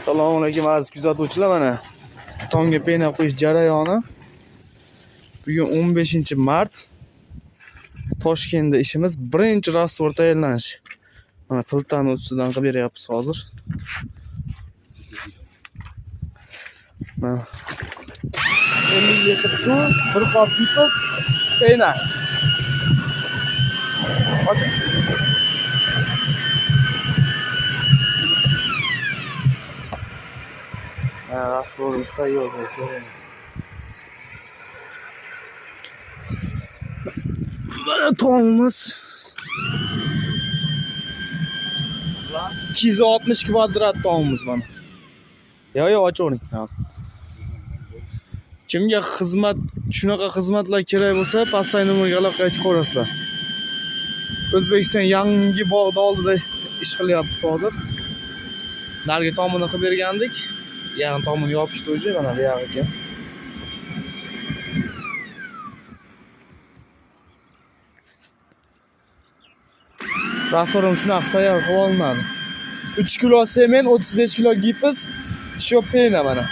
Assalomu alaykum aziz kuzatuvchilar, mana tomga pena qo'yish jarayoni. Bugun 15-mart. Toshkentda ishimiz birinchi rastvor tayyorlanish. Mana filtrni ustidan qilib beryapmiz hozir. Mana 50 litr suv, 1 qop gipos, pena. Rastvorimiz tayyor bo'ldi. Mana tomimiz 260 kvadrat tomimiz mana. Yo, oching. Kimga xizmat, shunaqa xizmatlar kerak bo'lsa, pastdagi nomerga aloqa chiqarasizlar. O'zbekiston yangi bog'da oldida ish qilyapmiz hozir. Narigi tomini qilib bergandik. Yan tomini yopishdi o'zi, mana bu yog'iga. Rastvorim shunaqa tayyor qilib olinadi. 3 kilo sement, 35 kilo gipos, shop pena mana.